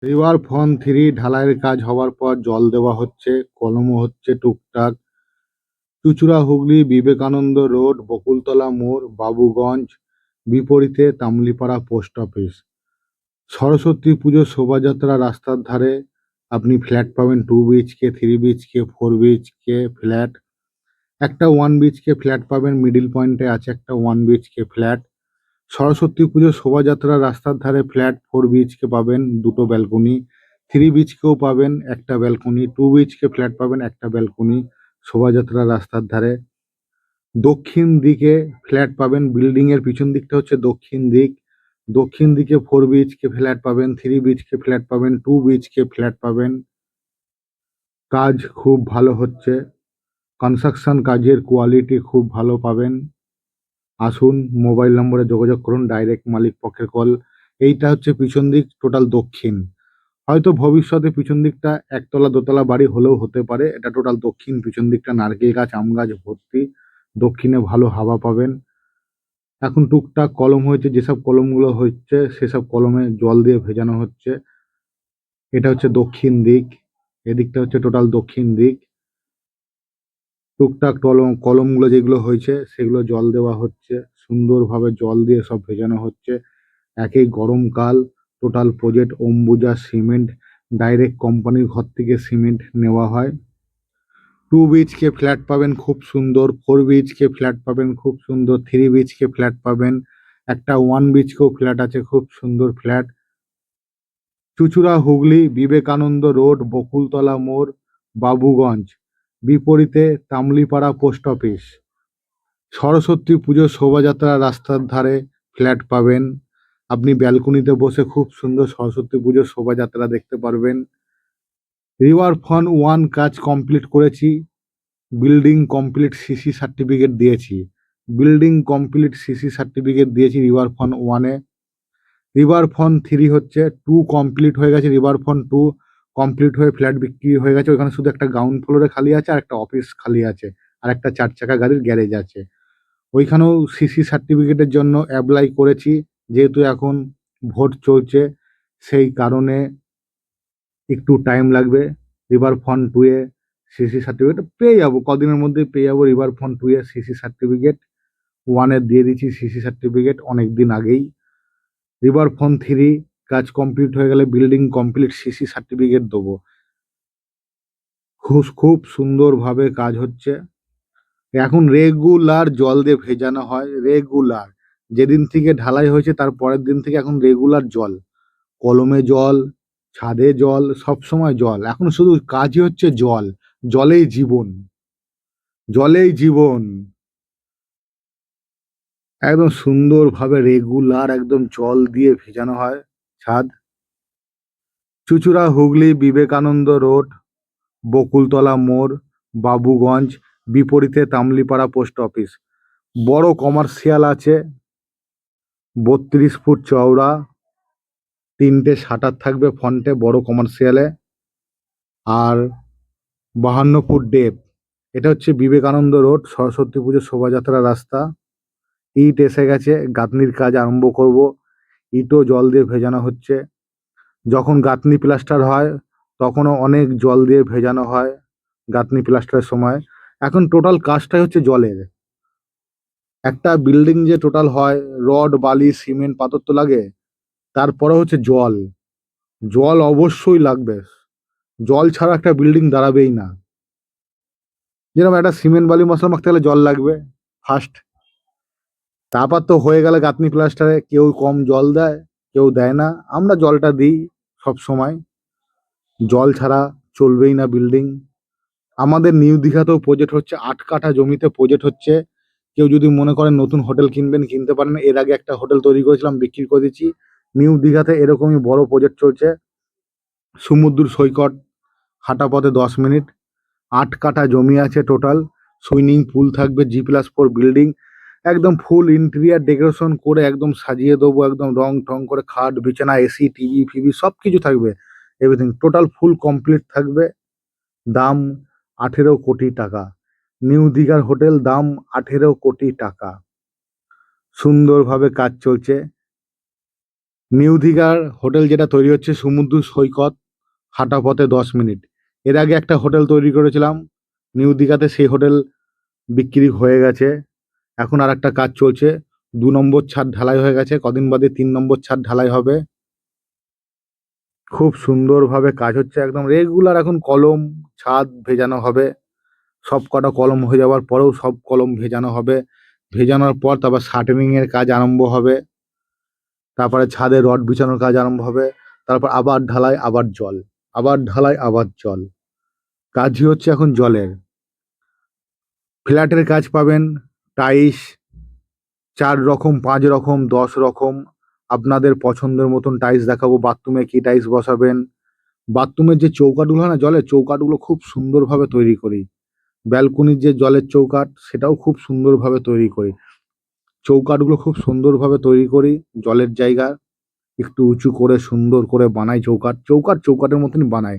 River front 3 ঢালাইয়ের কাজ হওয়ার পর জল দেওয়া হচ্ছে, কলমও হচ্ছে টুকটাক। চুঁচুড়া হুগলি বিবেকানন্দ রোড, বকুলতলা মোড়, বাবুগঞ্জ, বিপরীতে তামলিপাড়া পোস্ট অফিস। সরস্বতী পুজোর শোভাযাত্রা রাস্তার ধারে আপনি ফ্ল্যাট পাবেন, 2 বিএইচকে, 3 বিএইচকে, 4 বিএইচকে ফ্ল্যাট। একটা 1 বিএইচকে ফ্ল্যাট পাবেন, মিডিল পয়েন্টে আছে একটা 1 বিএইচকে ফ্ল্যাট। সরস্বতী পুজোর শোভাযাত্রা রাস্তার ধারে ফ্ল্যাট 4 বিএইচকে পাবেন, 2 টো ব্যালকনি। 3 বিএইচকেও পাবেন, একটা ব্যালকনি। 2 বিএইচকে ফ্ল্যাট পাবেন, একটা ব্যালকনি। শোভাযাত্রা রাস্তার ধারে দক্ষিণ দিকে ফ্ল্যাট পাবেন, বিল্ডিং এর পিছন দিকটা হচ্ছে দক্ষিণ দিক। দক্ষিণ দিকে 4 বিএইচকে ফ্ল্যাট পাবেন, 3 বিএইচকে ফ্ল্যাট পাবেন, 2 বিএইচকে ফ্ল্যাট পাবেন। কাজ খুব ভালো হচ্ছে, কনস্ট্রাকশন কাজের কোয়ালিটি খুব ভালো পাবেন। আসুন, মোবাইল নম্বরে যোগাযোগ করুন, ডাইরেক্ট মালিক পক্ষের কল। এইটা হচ্ছে পিছন দিক, টোটাল দক্ষিণ। হয়তো ভবিষ্যতে পিছন দিকটা একতলা দোতলা বাড়ি হলেও হতে পারে। এটা টোটাল দক্ষিণ, পিছন দিকটা নারকেল গাছ আম গাছ ভর্তি। দক্ষিণে ভালো হাওয়া পাবেন। এখন টুকটাক কলম হয়েছে, যেসব কলমগুলো হচ্ছে সেসব কলমে জল দিয়ে ভেজানো হচ্ছে। এটা হচ্ছে দক্ষিণ দিক, এদিকটা হচ্ছে টোটাল দক্ষিণ দিক। টুকটাক কলমগুলো যেগুলো হয়েছে সেগুলো জল দেওয়া হচ্ছে, সুন্দরভাবে জল দিয়ে সব ভেজানো হচ্ছে। একই গরমকাল, total project Ambuja cement, direct কোম্পানির ঘর থেকে সিমেন্ট নেওয়া হয়। 2 বিএইচকে ফ্ল্যাট পাবেন খুব সুন্দর, 4 বিএইচকে ফ্ল্যাট পাবেন খুব সুন্দর, 3 বিএইচকে ফ্ল্যাট পাবেন, একটা 1 বিএইচকেও ফ্ল্যাট আছে, খুব সুন্দর ফ্ল্যাট। চুঁচুড়া হুগলি বিবেকানন্দ রোড, বকুলতলা মোড়, বাবুগঞ্জ, বিপরীতে তামলিপাড়া পোস্ট অফিস। সরস্বতী পুজোর শোভাযাত্রা রাস্তার ধারে ফ্ল্যাট পাবেন। আপনি ব্যালকনিতে বসে খুব সুন্দর সরস্বতী পুজোর শোভাযাত্রা দেখতে পারবেন। রিভার ফ্রন্ট 1 কাজ কমপ্লিট করেছি, বিল্ডিং কমপ্লিট সিসি সার্টিফিকেট দিয়েছি। বিল্ডিং কমপ্লিট সিসি সার্টিফিকেট দিয়েছি রিভার ফ্রন্ট 1-এ। রিভার ফ্রন্ট 3 হচ্ছে 2 কমপ্লিট হয়ে গেছে, রিভার ফ্রন্ট 2 কমপ্লিট হয়ে ফ্ল্যাট বিক্রি হয়ে গেছে। ওখানে শুধু একটা গ্রাউন্ড ফ্লোরে খালি আছে আর একটা অফিস খালি আছে, আর একটা 4 চাকা গাড়ির গ্যারেজ আছে। ওইখানেও সিসি সার্টিফিকেটের জন্য অ্যাপ্লাই করেছি, যেহেতু এখন ভোট চলছে সেই কারণে একটু টাইম লাগবে। রিভার ফ্রন্ট 2 এ সিসি সার্টিফিকেট পেয়ে যাবো, কদিনের মধ্যেই পেয়ে যাবো। রিভার ফ্রন্ট 2 এ সিসি সার্টিফিকেট, 1 এর দিয়ে দিয়েছি সিসি সার্টিফিকেট অনেক দিন আগেই। রিভার ফ্রন্ট 3 কাজ কমপ্লিট হয়ে গেলে বিল্ডিং কমপ্লিট সিসি সার্টিফিকেট দেবো। খুব খুব সুন্দরভাবে কাজ হচ্ছে। এখন রেগুলার জল দিয়ে ভেজানো হয়, রেগুলার। যেদিন থেকে ঢালাই হয়েছে তার পরের দিন থেকে এখন রেগুলার জল, কলমে জল, ছাদে জল, সবসময় জল। এখন শুধু কাজই হচ্ছে জল, জলেই জীবন, জলেই জীবন। একদম সুন্দরভাবে রেগুলার একদম জল দিয়ে ভেজানো হয় ছাদ। চুঁচুড়া হুগলি বিবেকানন্দ রোড, বকুলতলা মোড়, বাবুগঞ্জ, বিপরীতে তামলিপাড়া পোস্ট অফিস। বড় কমার্শিয়াল আছে, 32 ফুট চওড়া, 3টে শাটার থাকবে ফ্রন্টে বড় কমার্শিয়ালে, আর 52 ফুট ডেপ। এটা হচ্ছে বিবেকানন্দ রোড, সরস্বতী পুজোর শোভাযাত্রা রাস্তা। ইট এসে গেছে, গাঁথনির কাজ আরম্ভ করব। ইটও জল দিয়ে ভেজানো হচ্ছে। যখন গাঁথনি প্লাস্টার হয় তখনও অনেক জল দিয়ে ভেজানো হয় গাঁথনি প্লাস্টারের সময়। এখন টোটাল কাজটাই হচ্ছে জলের। একটা বিল্ডিং যে টোটাল হয়, রড বালি সিমেন্ট পাথর তো লাগে, তারপরে হচ্ছে জল। জল অবশ্যই লাগবে, জল ছাড়া একটা বিল্ডিং দাঁড়াবেই না। যেরকম একটা সিমেন্ট বালি মশলা মাখতে গেলে জল লাগবে ফার্স্ট, তারপর তো হয়ে গেলে গাঁথনি প্লাস্টারে কেউ কম জল দেয়, কেউ দেয় না। আমরা জলটা দিই সব সময়, জল ছাড়া চলবেই না বিল্ডিং। আমাদের নিউ দীঘাতেও প্রজেক্ট হচ্ছে, 8 কাঠা জমিতে প্রজেক্ট হচ্ছে। কেউ যদি মনে করেন নতুন হোটেল কিনবেন কিনতে পারেন। এর আগে একটা হোটেল তৈরি করেছিলাম, বিক্রি করে দিচ্ছি। নিউ দীঘাতে এরকমই বড় প্রজেক্ট চলছে, সমুদ্র সৈকত, হাঁটা পথে 10 মিনিট। 8 কাঠা জমি আছে টোটাল, সুইমিং পুল থাকবে, G+4 বিল্ডিং। একদম ফুল ইন্টেরিয়ার ডেকোরেশন করে একদম সাজিয়ে দেবো, একদম রং টং করে, খাট বিছানা এসি টিভি ফিভি সব কিছু থাকবে, এভরিথিং টোটাল ফুল কমপ্লিট থাকবে। দাম 18 কোটি টাকা। নিউ দীঘার হোটেল, দাম 18 কোটি টাকা। সুন্দরভাবে কাজ চলছে। নিউ দীঘার হোটেল যেটা তৈরি হচ্ছে সমুদ্র সৈকত, হাঁটা পথে 10 মিনিট। এর আগে একটা হোটেল তৈরি করেছিলাম নিউ দীঘাতে, সেই হোটেল বিক্রি হয়ে গেছে। এখন আর একটা কাজ চলছে, 2 নম্বর ছাদ ঢালাই হয়ে গেছে, কদিন বাদে 3 নম্বর ছাদ ঢালাই হবে। খুব সুন্দরভাবে কাজ হচ্ছে, একদম রেগুলার। এখন কলম ছাদ ভেজানো হবে, সব কটা কলম হয়ে যাওয়ার পরেও সব কলম ভেজানো হবে। ভেজানোর পর তারপর শাটারিং এর কাজ আরম্ভ হবে, তারপরে ছাদে রড বিছানোর কাজ আরম্ভ হবে, তারপর আবার ঢালাই, আবার জল, আবার ঢালাই, আবার জল। কাজই হচ্ছে এখন জলের। ফ্ল্যাটের কাজ পাবেন, টাইস 4 রকম, 5 রকম, 10 রকম। আপনাদের পছন্দের মতন টাইলস দেখাবো। বাথরুমে কি টাইলস বসাবেন, বাথরুমের যে চৌকাঠগুলো হয় না জলের চৌকাঠগুলো, খুব সুন্দরভাবে তৈরি করি। ব্যালকনির যে জলের চৌকাঠ, সেটাও খুব সুন্দরভাবে তৈরি করি। চৌকাঠগুলো খুব সুন্দরভাবে তৈরি করি, জলের জায়গা একটু উঁচু করে সুন্দর করে বানাই। চৌকাঠ চৌকাঠের মতনই বানাই।